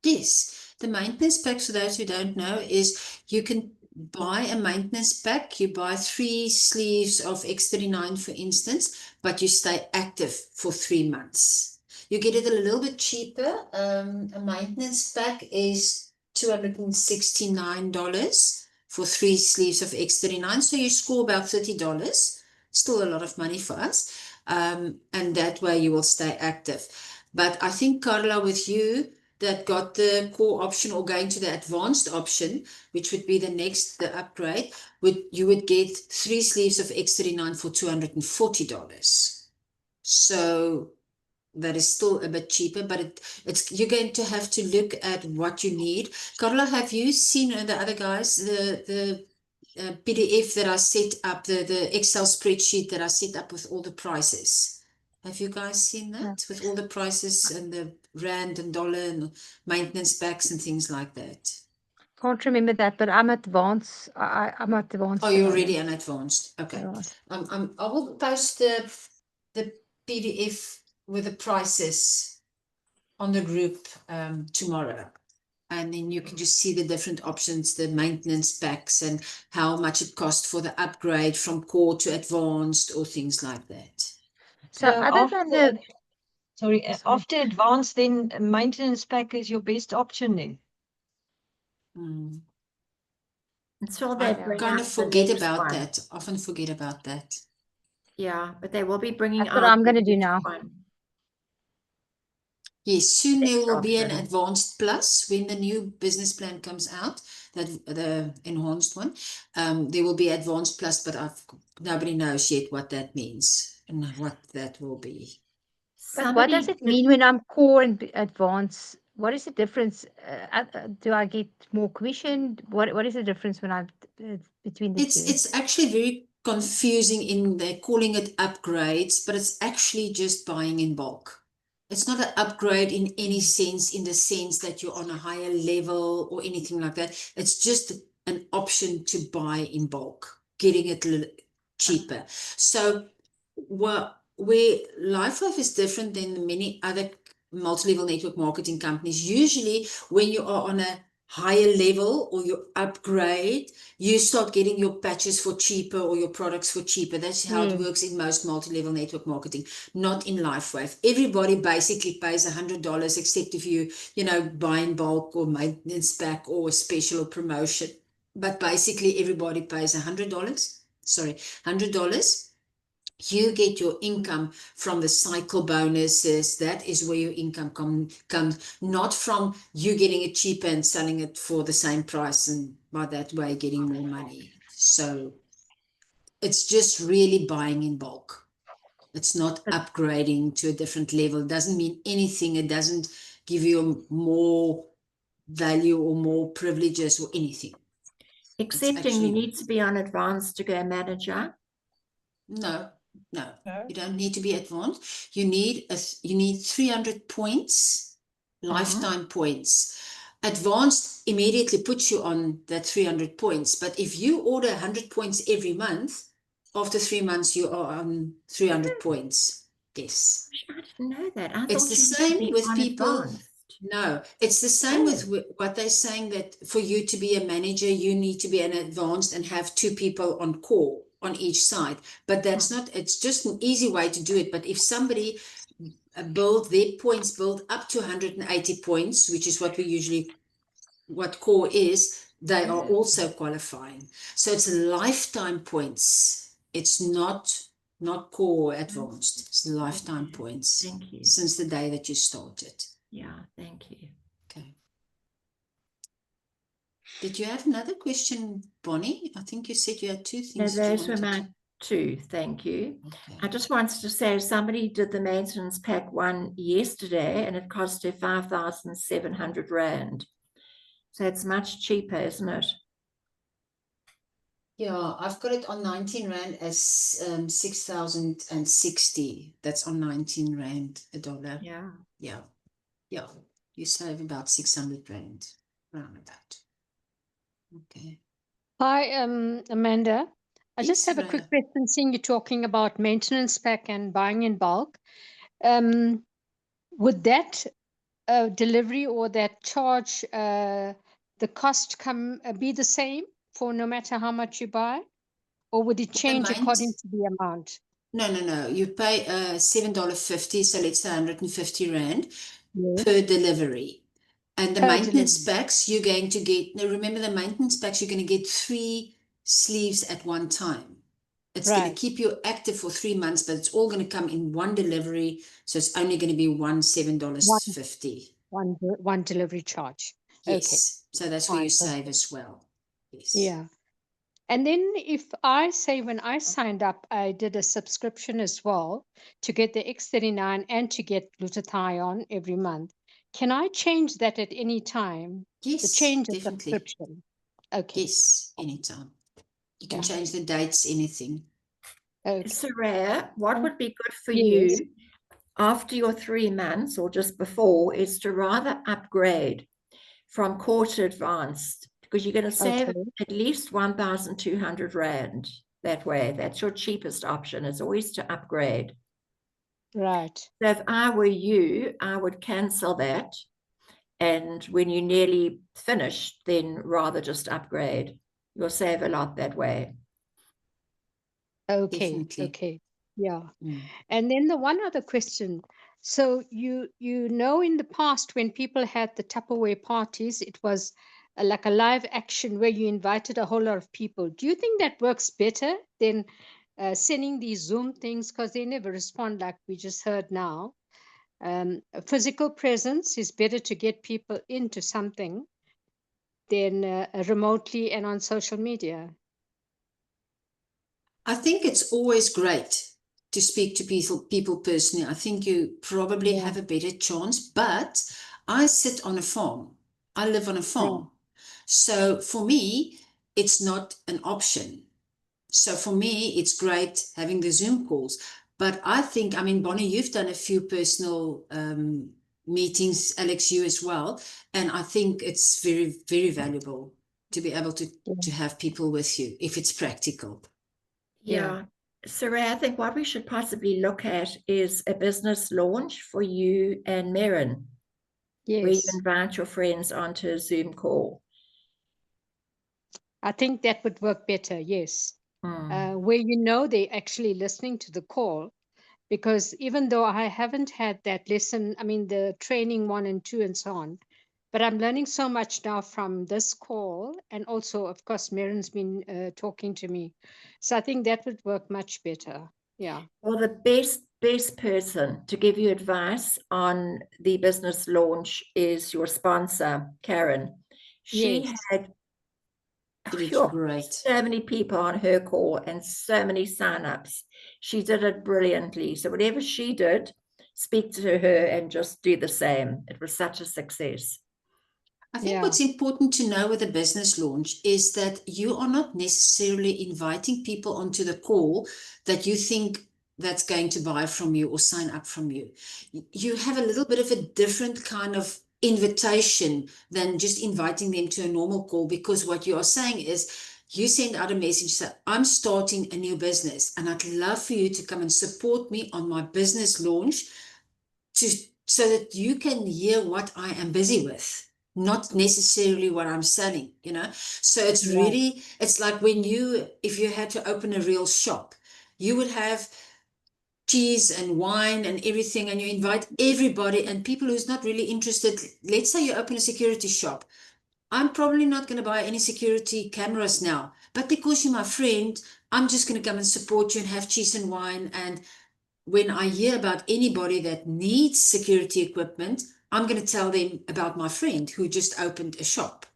Yes, the maintenance pack, for those who don't know, is you can buy a maintenance pack. You buy 3 sleeves of X39, for instance, but you stay active for 3 months. You get it a little bit cheaper. A maintenance pack is $269 for 3 sleeves of X39. So you score about $30. Still a lot of money for us. And that way you will stay active. But I think, Carla, with you, that got the core option or going to the advanced option, which would be the upgrade, you would get 3 sleeves of X39 for $240. So that is still a bit cheaper, but you're going to have to look at what you need. Carla, have you seen the other guys, the PDF that I set up, the Excel spreadsheet that I set up with all the prices? Have you guys seen that with all the prices and the rand and dollar and maintenance packs and things like that? Can't remember that, but I'm advanced. I'm at advanced. Oh, you're already an advanced. Okay. Right. I will post the PDF with the prices on the group tomorrow. And then you can just see the different options, the maintenance packs and how much it costs for the upgrade from core to advanced or things like that. So other than the after advanced, then maintenance pack is your best option then. Until I they bring kind out of the forget next about one. that. Often forget about that. Yeah, but they will be bringing That's out what I'm the going to do next now. one. Yes, soon there Next will be an option. advanced plus when the new business plan comes out, that the enhanced one. There will be advanced plus, but nobody knows yet what that means and what that will be. But what does it mean when I'm core and advanced? What is the difference? Do I get more commission? What is the difference when I'm between the two? It's actually very confusing in they're calling it upgrades, but it's actually just buying in bulk. It's not an upgrade in any sense, in the sense that you're on a higher level or anything like that. It's just an option to buy in bulk, getting it a little cheaper. So where LifeWave is different than many other multi-level network marketing companies, usually when you are on a higher level or you upgrade, you start getting your patches for cheaper or your products for cheaper. That's how it works in most multi-level network marketing, not in LifeWave. Everybody basically pays $100 except if you buy in bulk or maintenance pack or a special or promotion. But basically everybody pays $100. Sorry, $100. You get your income from the cycle bonuses. That is where your income comes, not from you getting it cheaper and selling it for the same price and by that way getting more money. So it's just really buying in bulk. It's not upgrading to a different level. It doesn't mean anything. It doesn't give you more value or more privileges or anything. Excepting you need to be on advanced to go manager. No, you don't need to be advanced. You need 300 points, lifetime points. Advanced immediately puts you on that 300 points. But if you order 100 points every month, after 3 months, you are on 300 points. Yes. I didn't know that. I it's thought the you same with people. Advanced. No, it's the same with what they're saying, that for you to be a manager, you need to be an advanced and have 2 people on call on each side. But that's not, it's just an easy way to do it. But if somebody build their points build up to 180 points, which is what we usually, what core is, they are also qualifying. So it's lifetime points. It's not core advanced. It's lifetime points. Thank you. Since the day that you started. Yeah, thank you. Okay. Did you have another question, Bonnie? I think you said you had 2 things. No, those were my 2. Thank you. Okay. I just wanted to say somebody did the maintenance pack one yesterday and it cost her 5,700 Rand. So it's much cheaper, isn't it? Yeah, I've got it on 19 Rand as 6,060. That's on 19 Rand a dollar. Yeah. Yeah. Yeah. You save about 600 Rand around that. Okay. Hi, Amanda. I just have a Sarah. quick question, seeing you talking about maintenance pack and buying in bulk. Would that delivery or that charge, the cost be the same for no matter how much you buy? Or would it change according to the amount? No. You pay $7.50, so let's say 150 Rand per delivery. And the maintenance packs you're going to get, now remember the maintenance packs, you're going to get 3 sleeves at one time. It's going to keep you active for 3 months, but it's all going to come in one delivery. So it's only going to be $7.50. One delivery charge. Yes. Okay. So that's where you save as well. Yes. Yeah. And then if I say when I signed up, I did a subscription as well to get the X39 and to get glutathione every month. Can I change that at any time? Yes, the change of definitely. subscription. Okay. Yes, anytime. You can change the dates, anything. Okay. Sarah, what would be good for you after your 3 months or just before is to rather upgrade from core to advanced, because you're going to save at least 1,200 Rand that way. That's your cheapest option. It's always to upgrade. Right. So if I were you, I would cancel that. And when you're nearly finished, then rather just upgrade. You'll save a lot that way. Okay. Definitely. Okay. Yeah. And then the one other question. So you know, in the past when people had the Tupperware parties, it was like a live action where you invited a whole lot of people. Do you think that works better than sending these Zoom things, because they never respond like we just heard now? A physical presence is better to get people into something than remotely and on social media. I think it's always great to speak to people personally. I think you probably have a better chance, but I sit on a farm. I live on a farm. So for me, it's not an option. So for me, it's great having the Zoom calls. But I think, I mean, Bonnie, you've done a few personal meetings, Alex, you as well. And I think it's very, very valuable to be able to have people with you if it's practical. Yeah. Sarah, I think what we should possibly look at is a business launch for you and Merrin. Yes. Where you invite your friends onto a Zoom call. I think that would work better, yes. Where you know they're actually listening to the call, because even though I haven't had that lesson, I mean the training 1 and 2 and so on, but I'm learning so much now from this call, and also of course Merrin's been talking to me, so I think that would work much better. Yeah. Well, the best person to give you advice on the business launch is your sponsor, Karen. She had Did it Sure. great. So many people on her call and so many sign-ups. She did it brilliantly. So whatever she did, speak to her and just do the same. It was such a success. I think what's important to know with a business launch is that you are not necessarily inviting people onto the call that you think that's going to buy from you or sign up from you. You have a little bit of a different kind of invitation than just inviting them to a normal call, because what you are saying is you send out a message, say, I'm starting a new business and I'd love for you to come and support me on my business launch so that you can hear what I am busy with, not necessarily what I'm selling, you know. So it's really, it's like if you had to open a real shop, you would have cheese and wine and everything, and you invite everybody, and people who's not really interested. Let's say you open a security shop. I'm probably not going to buy any security cameras now, but because you're my friend, I'm just going to come and support you and have cheese and wine. And when I hear about anybody that needs security equipment, I'm going to tell them about my friend who just opened a shop,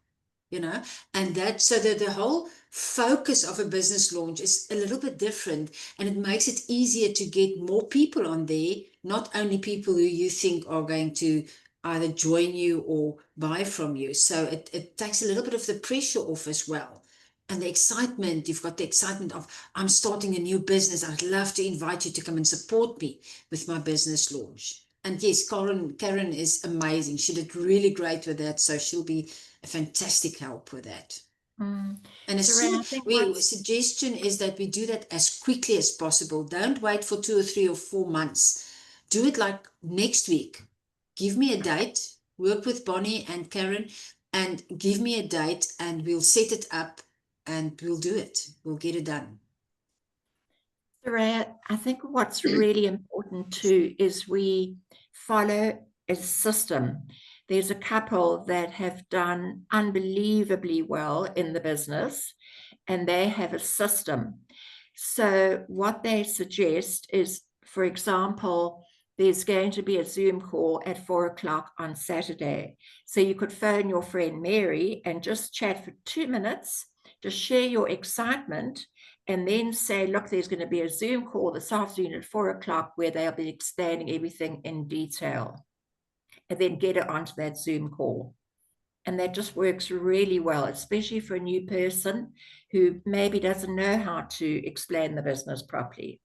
you know. And that, so that the whole focus of a business launch is a little bit different, and it makes it easier to get more people on there, not only people who you think are going to either join you or buy from you. So it takes a little bit of the pressure off as well. And the excitement, you've got the excitement of, I'm starting a new business. I'd love to invite you to come and support me with my business launch. And yes, Karen is amazing. She did really great with that. So she'll be a fantastic help with that. And suggestion is that we do that as quickly as possible. Don't wait for 2 or 3 or 4 months. Do it like next week. Give me a date, work with Bonnie and Karen, and give me a date, and we'll set it up and we'll do it. We'll get it done. Sarah, I think what's really important too is we follow a system. There's a couple that have done unbelievably well in the business, and they have a system. So what they suggest is, for example, there's going to be a Zoom call at 4 o'clock on Saturday. So you could phone your friend Mary and just chat for 2 minutes, just share your excitement, and then say, look, there's going to be a Zoom call this afternoon at 4 o'clock where they'll be explaining everything in detail, and then get it onto that Zoom call. And that just works really well, especially for a new person who maybe doesn't know how to explain the business properly.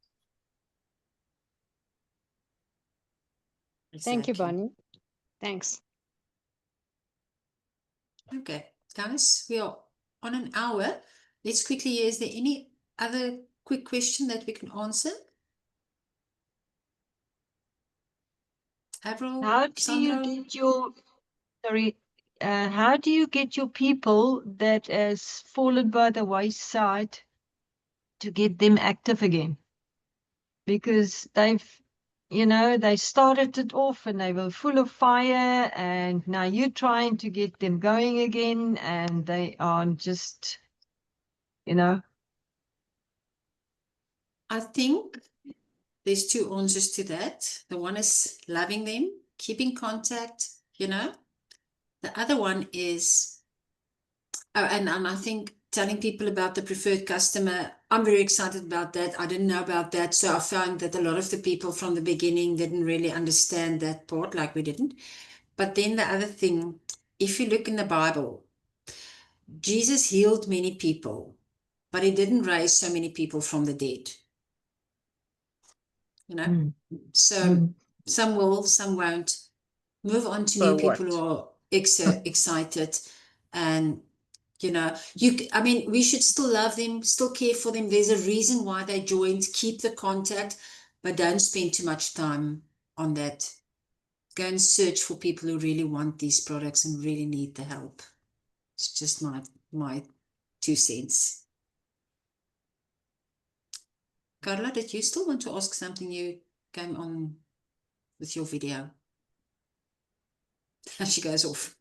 Exactly. Thank you, Bonnie. Thanks. Okay, guys, we are on an hour. Let's quickly hear, is there any other quick question that we can answer? Avril, how do Sandro? you get your, how do you get your people that has fallen by the wayside to get them active again? Because they've, you know, they started it off and they were full of fire, and now you're trying to get them going again, and they are just, you know. I think there's 2 answers to that. The one is loving them, keeping contact, you know. The other one is, and I think telling people about the preferred customer. I'm very excited about that. I didn't know about that. So I found that a lot of the people from the beginning didn't really understand that part, like we didn't. But then the other thing, if you look in the Bible, Jesus healed many people, but he didn't raise so many people from the dead. You know, so some will, some won't. Move on to new people who are excited, and you know, I mean, we should still love them, still care for them. There's a reason why they joined. Keep the contact, but don't spend too much time on that. Go and search for people who really want these products and really need the help. It's just my 2 cents. Carla, did you still want to ask something? You came on with your video. She goes off.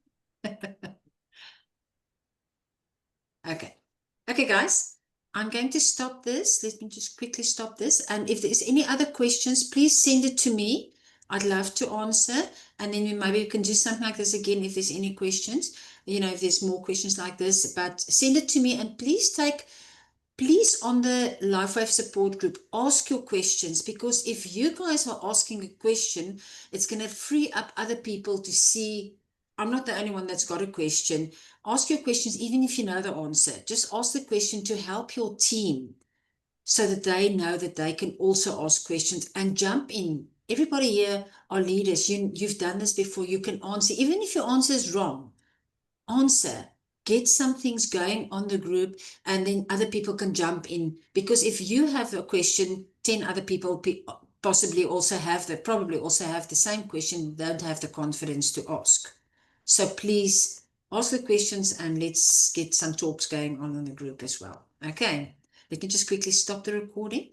Okay, guys, I'm going to stop this. Let me just quickly stop this. And if there's any other questions, please send it to me. I'd love to answer. And then maybe we can do something like this again if there's any questions. you know, if there's more questions like this, but send it to me, and please on the LifeWave support group, ask your questions, because if you guys are asking a question, it's going to free up other people to see, I'm not the only one that's got a question. Ask your questions, even if you know the answer. Just ask the question to help your team so that they know that they can also ask questions and jump in. Everybody here are leaders. You've done this before. You can answer. Even if your answer is wrong, answer. Get some things going on the group, and then other people can jump in. Because if you have a question, 10 other people probably also have the same question, don't have the confidence to ask. So please ask the questions, and let's get some talks going on in the group as well. Okay, let me just quickly stop the recording.